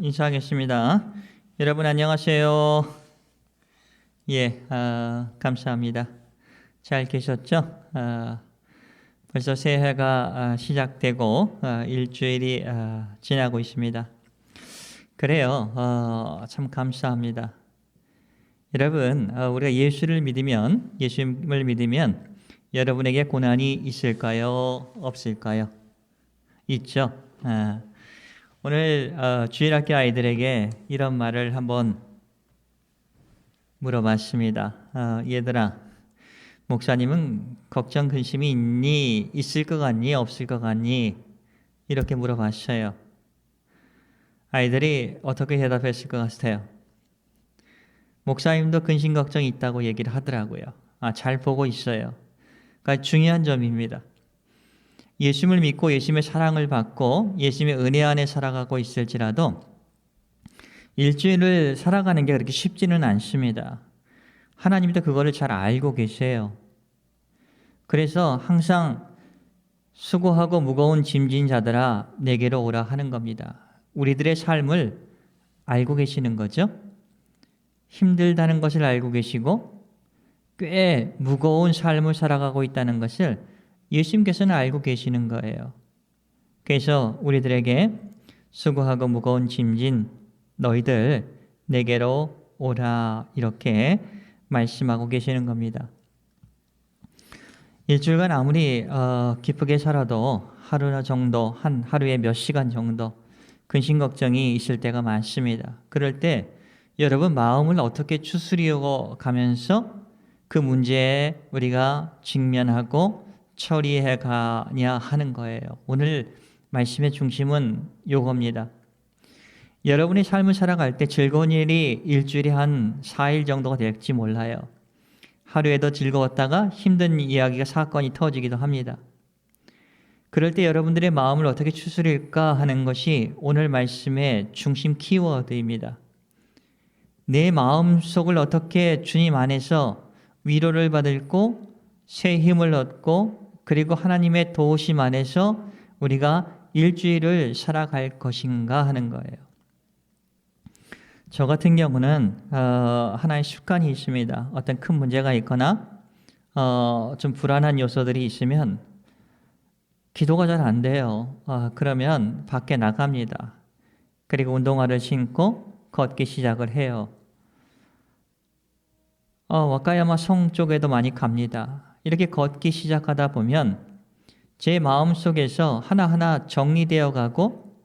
인사하겠습니다. 여러분 안녕하세요. 감사합니다. 잘 계셨죠? 벌써 새해가 시작되고 일주일이 지나고 있습니다. 그래요. 참 감사합니다. 여러분, 우리가 예수님을 믿으면 여러분에게 고난이 있을까요? 없을까요? 있죠. 오늘 주일학교 아이들에게 이런 말을 한번 물어봤습니다. 얘들아, 목사님은 걱정 근심이 있니? 있을 것 같니? 없을 것 같니? 이렇게 물어봤어요. 아이들이 어떻게 대답했을 것 같아요? 목사님도 근심 걱정이 있다고 얘기를 하더라고요. 잘 보고 있어요. 그러니까 중요한 점입니다. 예수님을 믿고 예수님의 사랑을 받고 예수님의 은혜 안에 살아가고 있을지라도 일주일을 살아가는 게 그렇게 쉽지는 않습니다. 하나님도 그거를 잘 알고 계세요. 그래서 항상 수고하고 무거운 짐진 자들아 내게로 오라 하는 겁니다. 우리들의 삶을 알고 계시는 거죠. 힘들다는 것을 알고 계시고 꽤 무거운 삶을 살아가고 있다는 것을 예수님께서는 알고 계시는 거예요. 그래서 우리들에게 수고하고 무거운 짐진 너희들 내게로 오라 이렇게 말씀하고 계시는 겁니다. 일주일간 아무리 기쁘게 살아도 하루 정도, 하루에 몇 시간 정도 근심 걱정이 있을 때가 많습니다. 그럴 때 여러분 마음을 어떻게 추스리고 가면서 그 문제에 우리가 직면하고 처리해 가냐 하는 거예요. 오늘 말씀의 중심은 요겁니다. 여러분의 삶을 살아갈 때 즐거운 일이 일주일에 한 4일 정도가 될지 몰라요. 하루에도 즐거웠다가 힘든 이야기가 사건이 터지기도 합니다. 그럴 때 여러분들의 마음을 어떻게 추스릴까 하는 것이 오늘 말씀의 중심 키워드입니다. 내 마음속을 어떻게 주님 안에서 위로를 받고 새 힘을 얻고 그리고 하나님의 도우심 안에서 우리가 일주일을 살아갈 것인가 하는 거예요. 저 같은 경우는 하나의 습관이 있습니다. 어떤 큰 문제가 있거나 좀 불안한 요소들이 있으면 기도가 잘 안 돼요. 그러면 밖에 나갑니다. 그리고 운동화를 신고 걷기 시작을 해요. 와카야마 성 쪽에도 많이 갑니다. 이렇게 걷기 시작하다 보면 제 마음속에서 하나하나 정리되어 가고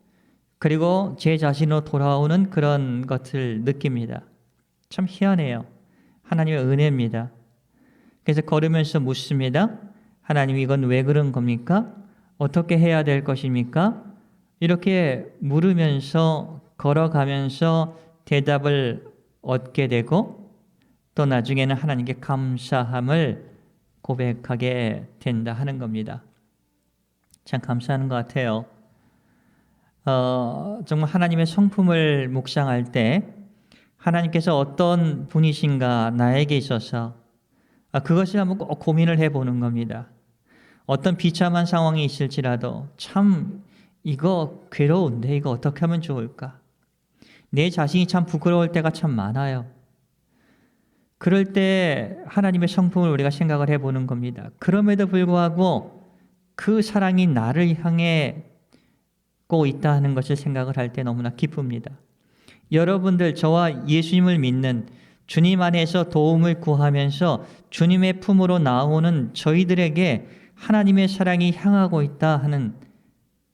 그리고 제 자신으로 돌아오는 그런 것을 느낍니다. 참 희한해요. 하나님의 은혜입니다. 그래서 걸으면서 묻습니다. 하나님 이건 왜 그런 겁니까? 어떻게 해야 될 것입니까? 이렇게 물으면서 걸어가면서 대답을 얻게 되고 또 나중에는 하나님께 감사함을 고백하게 된다 하는 겁니다. 참 감사하는 것 같아요. 정말 하나님의 성품을 묵상할 때 하나님께서 어떤 분이신가 나에게 있어서 그것을 한번 꼭 고민을 해보는 겁니다. 어떤 비참한 상황이 있을지라도 참 이거 괴로운데 이거 어떻게 하면 좋을까? 내 자신이 참 부끄러울 때가 참 많아요. 그럴 때 하나님의 성품을 우리가 생각을 해보는 겁니다. 그럼에도 불구하고 그 사랑이 나를 향해 고 있다 하는 것을 생각을 할 때 너무나 기쁩니다. 여러분들 저와 예수님을 믿는 주님 안에서 도움을 구하면서 주님의 품으로 나오는 저희들에게 하나님의 사랑이 향하고 있다 하는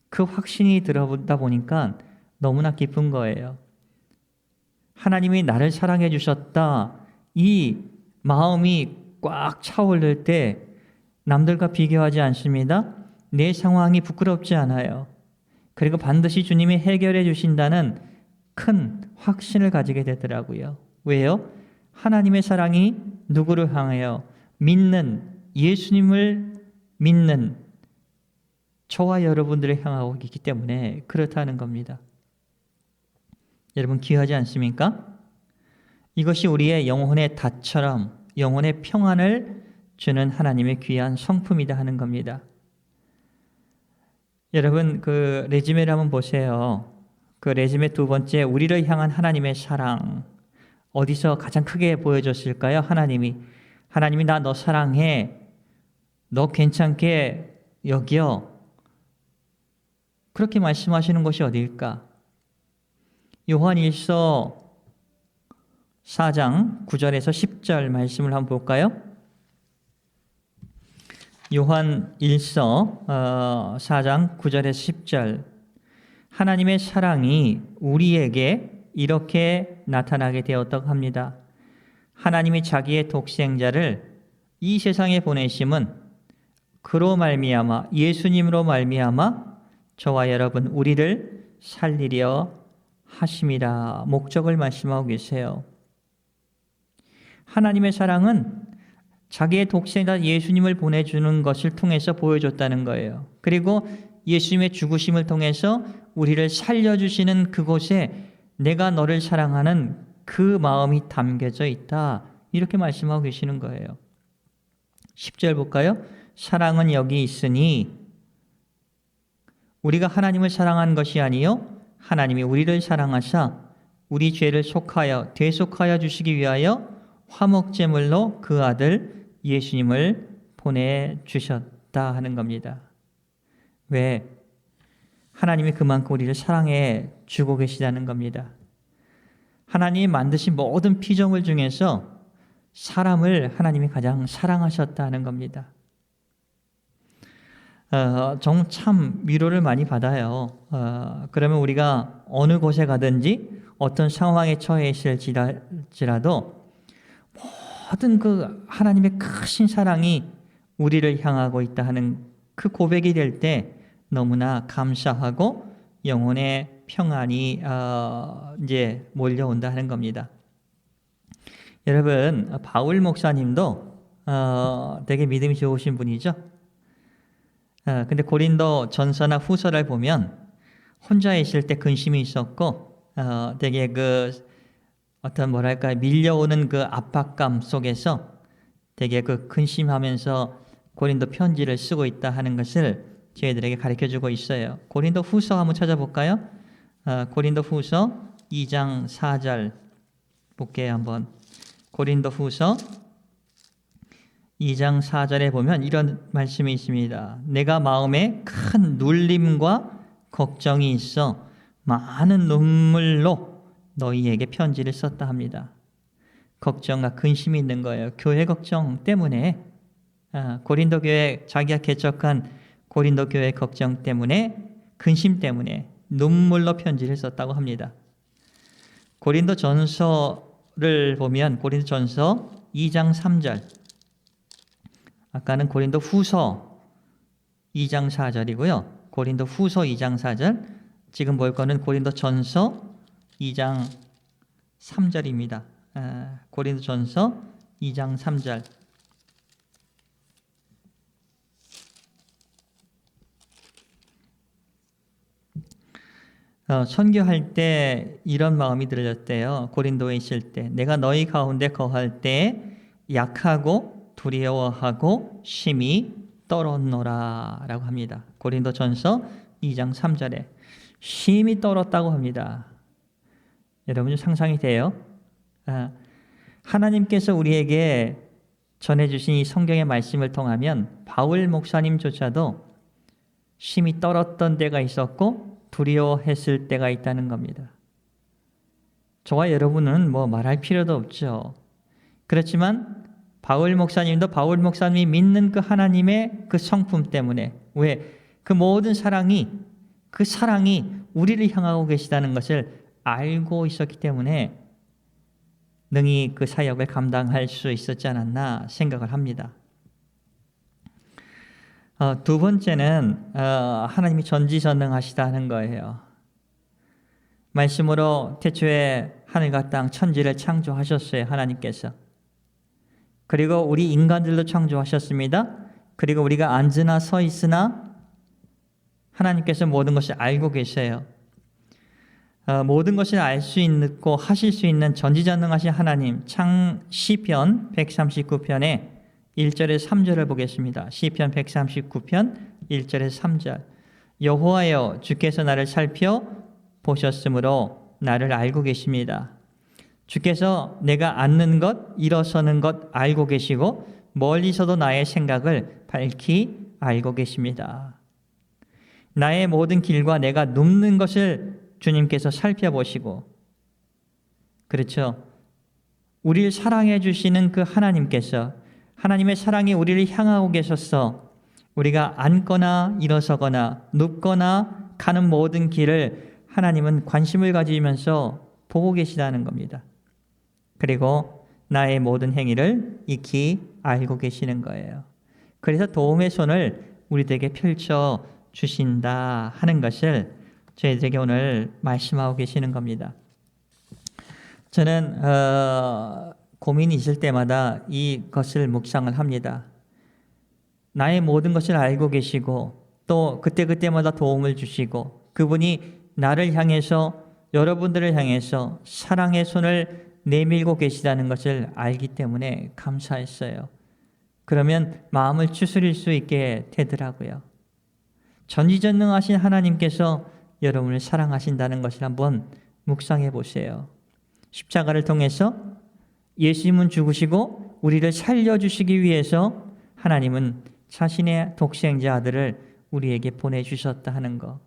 그 확신이 들어보다 보니까 너무나 기쁜 거예요. 하나님이 나를 사랑해 주셨다. 이 마음이 꽉 차오를 때 남들과 비교하지 않습니다. 내 상황이 부끄럽지 않아요. 그리고 반드시 주님이 해결해 주신다는 큰 확신을 가지게 되더라고요. 왜요? 하나님의 사랑이 누구를 향하여 믿는 예수님을 믿는 저와 여러분들을 향하고 있기 때문에 그렇다는 겁니다. 여러분 귀하지 않습니까? 이것이 우리의 영혼의 닷처럼 영혼의 평안을 주는 하나님의 귀한 성품이다 하는 겁니다. 여러분 그 레즈메를 한번 보세요. 그 레짐의 두 번째, 우리를 향한 하나님의 사랑. 어디서 가장 크게 보여줬을까요? 하나님이 나 너 사랑해. 너 괜찮게 여겨. 그렇게 말씀하시는 것이 어디일까? 요한 1서 4장 9절에서 10절 말씀을 한번 볼까요? 요한 1서 4장 9절에서 10절. 하나님의 사랑이 우리에게 이렇게 나타나게 되었다고 합니다. 하나님이 자기의 독생자를 이 세상에 보내심은 그로 말미암아, 예수님으로 말미암아 저와 여러분 우리를 살리려 하심이라. 목적을 말씀하고 계세요. 하나님의 사랑은 자기의 독생자 예수님을 보내주는 것을 통해서 보여줬다는 거예요. 그리고 예수님의 죽으심을 통해서 우리를 살려주시는 그곳에 내가 너를 사랑하는 그 마음이 담겨져 있다. 이렇게 말씀하고 계시는 거예요. 10절 볼까요? 사랑은 여기 있으니 우리가 하나님을 사랑한 것이 아니요 하나님이 우리를 사랑하사 우리 죄를 대속하여 주시기 위하여 화목제물로 그 아들 예수님을 보내주셨다 하는 겁니다. 왜? 하나님이 그만큼 우리를 사랑해 주고 계시다는 겁니다. 하나님이 만드신 모든 피조물 중에서 사람을 하나님이 가장 사랑하셨다는 겁니다. 정말 참 위로를 많이 받아요. 그러면 우리가 어느 곳에 가든지 어떤 상황에 처해 있을지라도 모든 그 하나님의 크신 사랑이 우리를 향하고 있다 하는 그 고백이 될 때 너무나 감사하고 영혼의 평안이 이제 몰려온다 하는 겁니다. 여러분, 바울 목사님도 되게 믿음이 좋으신 분이죠. 근데 고린도 전서나 후서를 보면 혼자 있을 때 근심이 있었고 되게 그 어떤 뭐랄까 밀려오는 그 압박감 속에서 되게 그 근심하면서 고린도 편지를 쓰고 있다 하는 것을 저희들에게 가르쳐주고 있어요. 고린도 후서 한번 찾아볼까요? 고린도 후서 2장 4절 볼게요. 한번 고린도 후서 2장 4절에 보면 이런 말씀이 있습니다. 내가 마음에 큰 눌림과 걱정이 있어 많은 눈물로 너희에게 편지를 썼다 합니다. 걱정과 근심이 있는 거예요. 교회 걱정 때문에 고린도 교회 자기가 개척한 고린도 교회 걱정 때문에 근심 때문에 눈물로 편지를 썼다고 합니다. 고린도 전서를 보면 고린도 전서 2장 3절 아까는 고린도 후서 2장 4절이고요. 고린도 후서 2장 4절 지금 볼 거는 고린도 전서 2장 3절입니다. 고린도 전서 2장 3절 선교할 때 이런 마음이 들렸대요. 고린도에 있을 때 내가 너희 가운데 거할 때 약하고 두려워하고 심히 떨었노라 라고 합니다. 고린도 전서 2장 3절에 심히 떨었다고 합니다. 여러분 상상이 돼요? 하나님께서 우리에게 전해주신 이 성경의 말씀을 통하면 바울 목사님조차도 심히 떨었던 때가 있었고 두려워했을 때가 있다는 겁니다. 저와 여러분은 뭐 말할 필요도 없죠. 그렇지만 바울 목사님도 바울 목사님이 믿는 그 하나님의 그 성품 때문에 왜? 그 모든 사랑이 그 사랑이 우리를 향하고 계시다는 것을 알고 있었기 때문에 능히 그 사역을 감당할 수 있었지 않았나 생각을 합니다. 두 번째는 하나님이 전지전능하시다는 거예요. 말씀으로 태초에 하늘과 땅 천지를 창조하셨어요. 하나님께서. 그리고 우리 인간들도 창조하셨습니다. 그리고 우리가 앉으나 서 있으나 하나님께서 모든 것을 알고 계세요. 모든 것을 알 수 있고 하실 수 있는 전지전능하신 하나님. 시편 139편에 1절에서 3절을 보겠습니다. 시편 139편 1절에서 3절. 여호와여 주께서 나를 살펴 보셨으므로 나를 알고 계십니다. 주께서 내가 앉는 것, 일어서는 것 알고 계시고 멀리서도 나의 생각을 밝히 알고 계십니다. 나의 모든 길과 내가 눕는 것을 주님께서 살펴보시고, 그렇죠. 우리를 사랑해 주시는 그 하나님께서, 하나님의 사랑이 우리를 향하고 계셔서 우리가 앉거나 일어서거나 눕거나 가는 모든 길을 하나님은 관심을 가지면서 보고 계시다는 겁니다. 그리고 나의 모든 행위를 익히 알고 계시는 거예요. 그래서 도움의 손을 우리들에게 펼쳐 주신다 하는 것을 저희들에게 오늘 말씀하고 계시는 겁니다. 저는 고민이 있을 때마다 이것을 묵상을 합니다. 나의 모든 것을 알고 계시고 또 그때그때마다 도움을 주시고 그분이 나를 향해서, 여러분들을 향해서 사랑의 손을 내밀고 계시다는 것을 알기 때문에 감사했어요. 그러면 마음을 추스릴 수 있게 되더라고요. 전지전능하신 하나님께서 여러분을 사랑하신다는 것을 한번 묵상해 보세요. 십자가를 통해서 예수님은 죽으시고 우리를 살려주시기 위해서 하나님은 자신의 독생자 아들을 우리에게 보내주셨다 하는 것.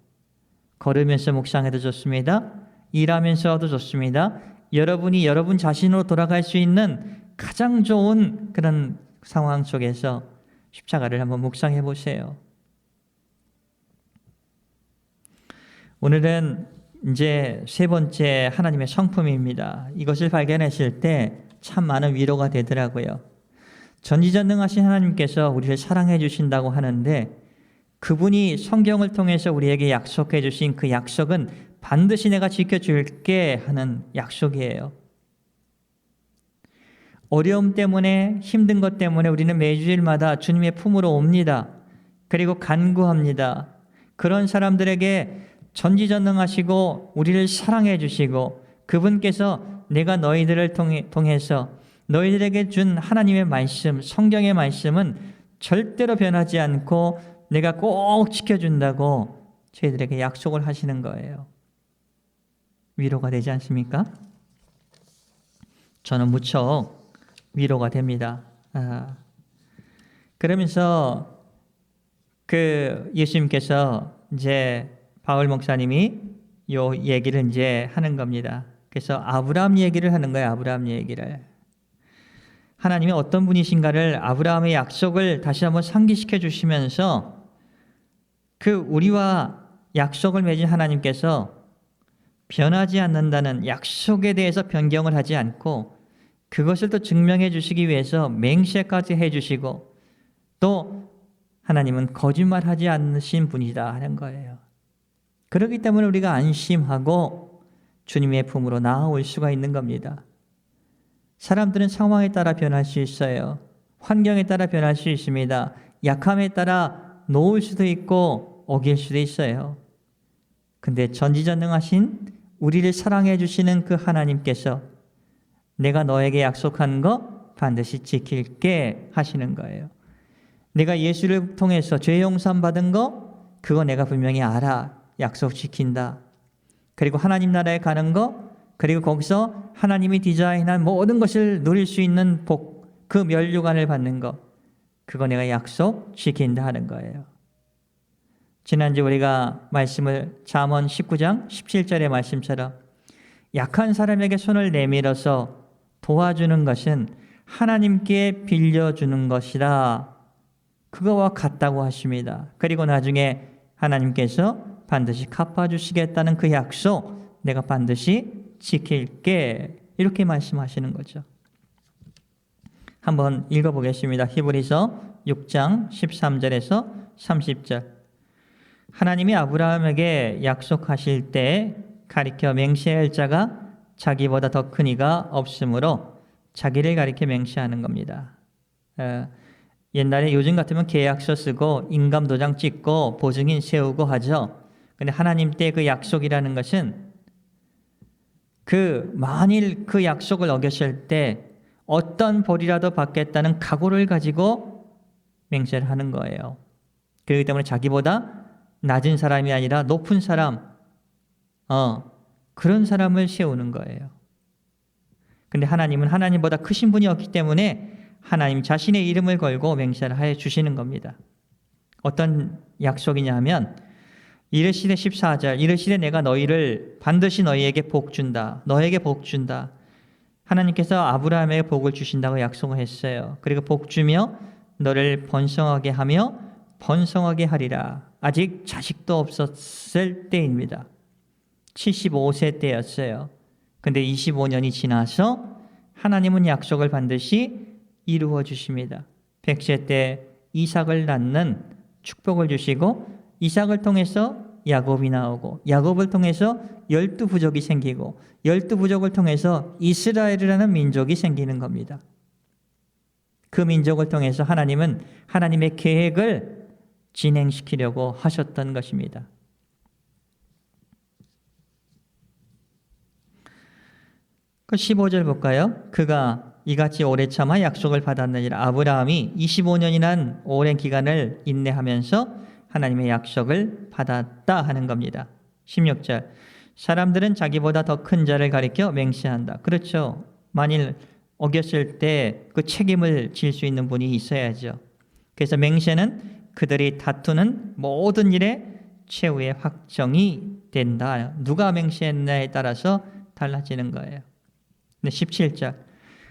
걸으면서 묵상해도 좋습니다. 일하면서도 좋습니다. 여러분이 여러분 자신으로 돌아갈 수 있는 가장 좋은 그런 상황 속에서 십자가를 한번 묵상해 보세요. 오늘은 이제 세 번째 하나님의 성품입니다. 이것을 발견했을 때 참 많은 위로가 되더라고요. 전지전능하신 하나님께서 우리를 사랑해 주신다고 하는데 그분이 성경을 통해서 우리에게 약속해 주신 그 약속은 반드시 내가 지켜줄게 하는 약속이에요. 어려움 때문에, 힘든 것 때문에 우리는 매주일마다 주님의 품으로 옵니다. 그리고 간구합니다. 그런 사람들에게 전지전능하시고 우리를 사랑해 주시고 그분께서 내가 너희들을 통해서 너희들에게 준 하나님의 말씀, 성경의 말씀은 절대로 변하지 않고 내가 꼭 지켜준다고 저희들에게 약속을 하시는 거예요. 위로가 되지 않습니까? 저는 무척 위로가 됩니다. 그러면서 그 예수님께서 이제 바울 목사님이 요 얘기를 이제 하는 겁니다. 그래서 아브라함 얘기를 하는 거예요. 아브라함 얘기를. 하나님이 어떤 분이신가를, 아브라함의 약속을 다시 한번 상기시켜 주시면서 그 우리와 약속을 맺은 하나님께서 변하지 않는다는 약속에 대해서 변경을 하지 않고 그것을 또 증명해 주시기 위해서 맹세까지 해 주시고 또 하나님은 거짓말하지 않으신 분이다 하는 거예요. 그렇기 때문에 우리가 안심하고 주님의 품으로 나아올 수가 있는 겁니다. 사람들은 상황에 따라 변할 수 있어요. 환경에 따라 변할 수 있습니다. 약함에 따라 놓을 수도 있고 어길 수도 있어요. 근데 전지전능하신 우리를 사랑해 주시는 그 하나님께서 내가 너에게 약속한 거 반드시 지킬게 하시는 거예요. 내가 예수를 통해서 죄 용서함 받은 거 그거 내가 분명히 알아. 약속 지킨다. 그리고 하나님 나라에 가는 거, 그리고 거기서 하나님이 디자인한 모든 것을 누릴 수 있는 복, 그 면류관을 받는 거, 그거 내가 약속 지킨다 하는 거예요. 지난주 우리가 말씀을 잠언 19장 17절의 말씀처럼 약한 사람에게 손을 내밀어서 도와주는 것은 하나님께 빌려주는 것이다. 그거와 같다고 하십니다. 그리고 나중에 하나님께서 반드시 갚아주시겠다는 그 약속 내가 반드시 지킬게 이렇게 말씀하시는 거죠. 한번 읽어보겠습니다. 히브리서 6장 13절에서 30절. 하나님이 아브라함에게 약속하실 때 가리켜 맹세할 자가 자기보다 더 큰 이가 없으므로 자기를 가리켜 맹세하는 겁니다. 옛날에 요즘 같으면 계약서 쓰고 인감도장 찍고 보증인 세우고 하죠. 근데 하나님 때 그 약속이라는 것은 만일 그 약속을 어겼을 때 어떤 벌이라도 받겠다는 각오를 가지고 맹세를 하는 거예요. 그렇기 때문에 자기보다 낮은 사람이 아니라 높은 사람, 그런 사람을 세우는 거예요. 근데 하나님은 하나님보다 크신 분이 없기 때문에 하나님 자신의 이름을 걸고 맹세를 하여 주시는 겁니다. 어떤 약속이냐 하면 이르시되 14절 이르시되 내가 너희를 반드시 너희에게 복 준다. 너에게 복 준다. 하나님께서 아브라함에게 복을 주신다고 약속을 했어요. 그리고 복 주며 너를 번성하게 하며 번성하게 하리라. 아직 자식도 없었을 때입니다. 75세 때였어요. 근데 25년이 지나서 하나님은 약속을 반드시 이루어 주십니다. 100세 때 이삭을 낳는 축복을 주시고 이삭을 통해서 야곱이 나오고 야곱을 통해서 12부족이 생기고 12부족을 통해서 이스라엘이라는 민족이 생기는 겁니다. 그 민족을 통해서 하나님은 하나님의 계획을 진행시키려고 하셨던 것입니다. 그 15절 볼까요? 그가 이같이 오래 참아 약속을 받았느니라. 아브라함이 25년이란 오랜 기간을 인내하면서 하나님의 약속을 받았다 하는 겁니다. 16절 사람들은 자기보다 더 큰 자를 가리켜 맹세한다. 그렇죠. 만일 어겼을 때 그 책임을 질 수 있는 분이 있어야죠. 그래서 맹세는 그들이 다투는 모든 일에 최후의 확정이 된다. 누가 맹세했냐에 따라서 달라지는 거예요. 17절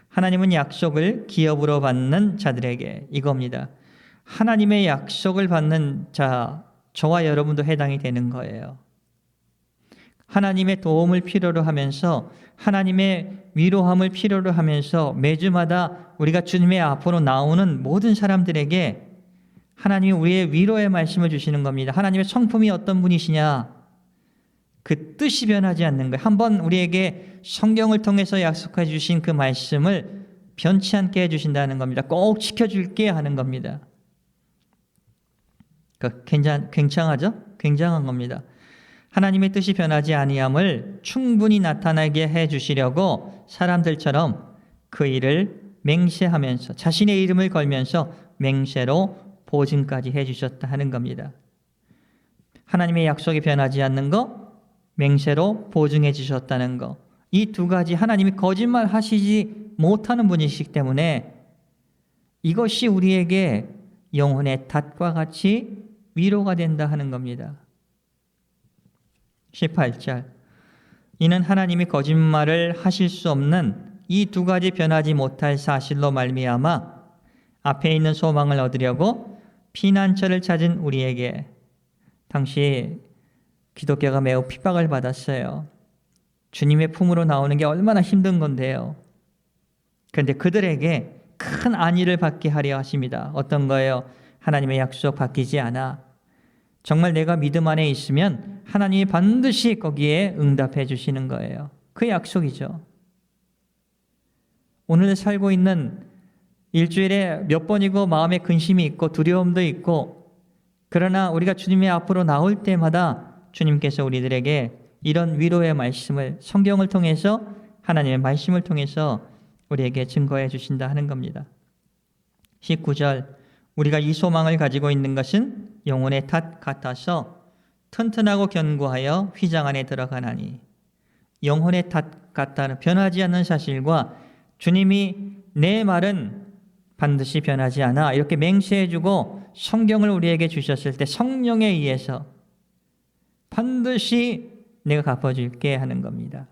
하나님은 약속을 기업으로 받는 자들에게 이겁니다. 하나님의 약속을 받는 자, 저와 여러분도 해당이 되는 거예요. 하나님의 도움을 필요로 하면서 하나님의 위로함을 필요로 하면서 매주마다 우리가 주님의 앞으로 나오는 모든 사람들에게 하나님이 우리의 위로의 말씀을 주시는 겁니다. 하나님의 성품이 어떤 분이시냐? 그 뜻이 변하지 않는 거예요. 한번 우리에게 성경을 통해서 약속해 주신 그 말씀을 변치 않게 해주신다는 겁니다. 꼭 지켜줄게 하는 겁니다. 굉장하죠? 굉장한 겁니다. 하나님의 뜻이 변하지 아니함을 충분히 나타나게 해주시려고 사람들처럼 그 일을 맹세하면서 자신의 이름을 걸면서 맹세로 보증까지 해주셨다 하는 겁니다. 하나님의 약속이 변하지 않는 거, 맹세로 보증해 주셨다는 거. 이 두 가지 하나님이 거짓말 하시지 못하는 분이시기 때문에 이것이 우리에게 영혼의 닷과 같이 위로가 된다 하는 겁니다. 18절 이는 하나님이 거짓말을 하실 수 없는 이 두 가지 변하지 못할 사실로 말미암아 앞에 있는 소망을 얻으려고 피난처를 찾은 우리에게 당시 기독교가 매우 핍박을 받았어요. 주님의 품으로 나오는 게 얼마나 힘든 건데요. 그런데 그들에게 큰 안위를 받게 하려 하십니다. 어떤 거예요? 하나님의 약속 바뀌지 않아. 정말 내가 믿음 안에 있으면 하나님이 반드시 거기에 응답해 주시는 거예요. 그 약속이죠. 오늘 살고 있는 일주일에 몇 번이고 마음에 근심이 있고 두려움도 있고 그러나 우리가 주님의 앞으로 나올 때마다 주님께서 우리들에게 이런 위로의 말씀을 성경을 통해서 하나님의 말씀을 통해서 우리에게 증거해 주신다 하는 겁니다. 19절 우리가 이 소망을 가지고 있는 것은 영혼의 닷 같아서 튼튼하고 견고하여 휘장 안에 들어가나니 영혼의 닷 같다는 변하지 않는 사실과 주님이 내 말은 반드시 변하지 않아 이렇게 맹세해주고 성경을 우리에게 주셨을 때 성령에 의해서 반드시 내가 갚아줄게 하는 겁니다.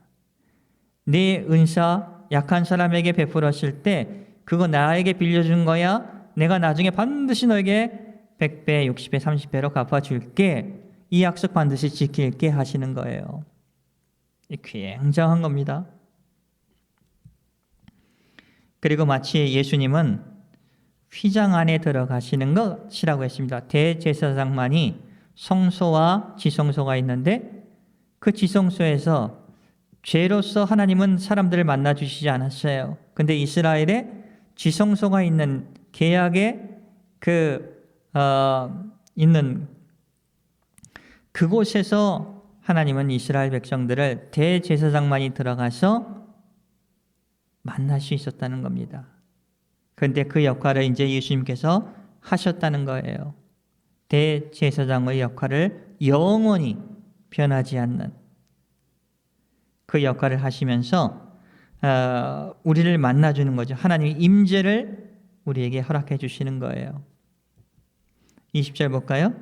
내 은사 약한 사람에게 베풀었을 때 그거 나에게 빌려준 거야. 내가 나중에 반드시 너에게 100배, 60배, 30배로 갚아줄게. 이 약속 반드시 지킬게 하시는 거예요. 굉장한 겁니다. 그리고 마치 예수님은 휘장 안에 들어가시는 것이라고 했습니다. 대제사장만이 성소와 지성소가 있는데 그 지성소에서 죄로서 하나님은 사람들을 만나 주시지 않았어요. 근데 이스라엘에 지성소가 있는 계약에 있는 그곳에서 하나님은 이스라엘 백성들을 대제사장만이 들어가서 만날 수 있었다는 겁니다. 그런데 그 역할을 이제 예수님께서 하셨다는 거예요. 대제사장의 역할을 영원히 변하지 않는 그 역할을 하시면서 우리를 만나주는 거죠. 하나님의 임재를 우리에게 허락해 주시는 거예요. 20절 볼까요?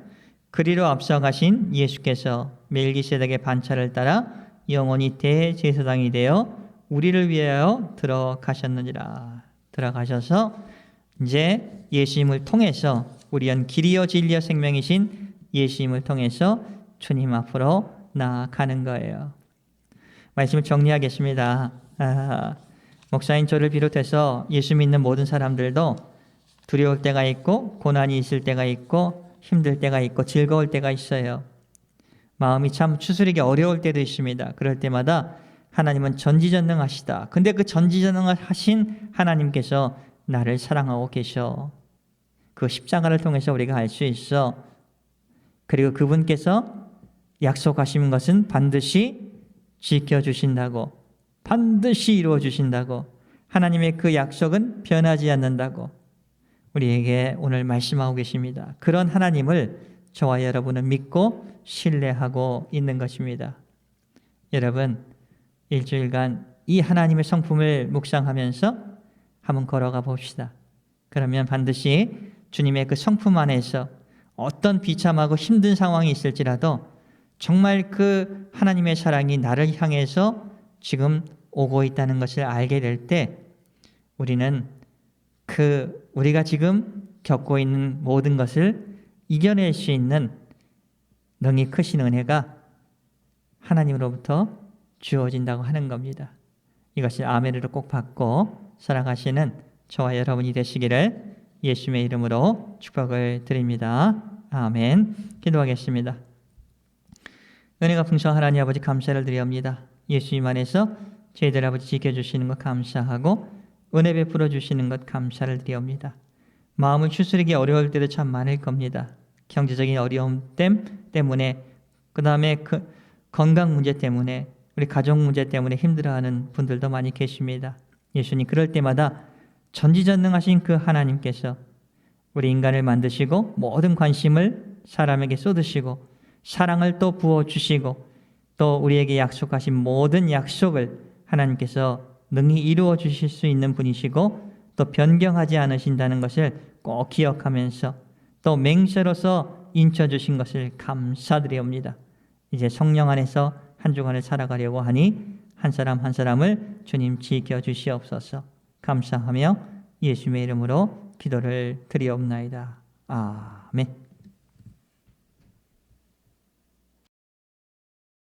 그리로 앞서가신 예수께서 멜기세덱의 반차를 따라 영원히 대제사장이 되어 우리를 위하여 들어가셨느니라. 들어가셔서 이제 예수님을 통해서 우리는 길이요 진리요 생명이신 예수님을 통해서 주님 앞으로 나아가는 거예요. 말씀을 정리하겠습니다. 목사님 저를 비롯해서 예수 믿는 모든 사람들도 두려울 때가 있고 고난이 있을 때가 있고 힘들 때가 있고 즐거울 때가 있어요. 마음이 참 추스리기 어려울 때도 있습니다. 그럴 때마다 하나님은 전지전능하시다. 근데 그 전지전능하신 하나님께서 나를 사랑하고 계셔. 그 십자가를 통해서 우리가 알 수 있어. 그리고 그분께서 약속하신 것은 반드시 지켜주신다고, 반드시 이루어주신다고, 하나님의 그 약속은 변하지 않는다고 우리에게 오늘 말씀하고 계십니다. 그런 하나님을 저와 여러분은 믿고 신뢰하고 있는 것입니다. 여러분, 일주일간 이 하나님의 성품을 묵상하면서 한번 걸어가 봅시다. 그러면 반드시 주님의 그 성품 안에서 어떤 비참하고 힘든 상황이 있을지라도 정말 그 하나님의 사랑이 나를 향해서 지금 오고 있다는 것을 알게 될 때 우리는 우리가 지금 겪고 있는 모든 것을 이겨낼 수 있는 능히 크신 은혜가 하나님으로부터 주어진다고 하는 겁니다. 이것을 아멘으로 꼭 받고 살아가시는 저와 여러분이 되시기를 예수님의 이름으로 축복을 드립니다. 아멘. 기도하겠습니다. 은혜가 풍성한 하나님 아버지 감사를 드리옵니다. 예수님 안에서 저희들 아버지 지켜주시는 것 감사하고 은혜 베풀어 주시는 것 감사를 드리옵니다. 마음을 추스리기 어려울 때도 참 많을 겁니다. 경제적인 어려움 때문에 그 다음에 그 건강 문제 때문에 우리 가족 문제 때문에 힘들어하는 분들도 많이 계십니다. 예수님 그럴 때마다 전지전능하신 그 하나님께서 우리 인간을 만드시고 모든 관심을 사람에게 쏟으시고 사랑을 또 부어주시고 또 우리에게 약속하신 모든 약속을 하나님께서 능히 이루어 주실 수 있는 분이시고 또 변경하지 않으신다는 것을 꼭 기억하면서 또 맹세로서 인쳐주신 것을 감사드리옵니다. 이제 성령 안에서 한 주간을 살아가려고 하니 한 사람 한 사람을 주님 지켜주시옵소서. 감사하며 예수님의 이름으로 기도를 드리옵나이다. 아멘.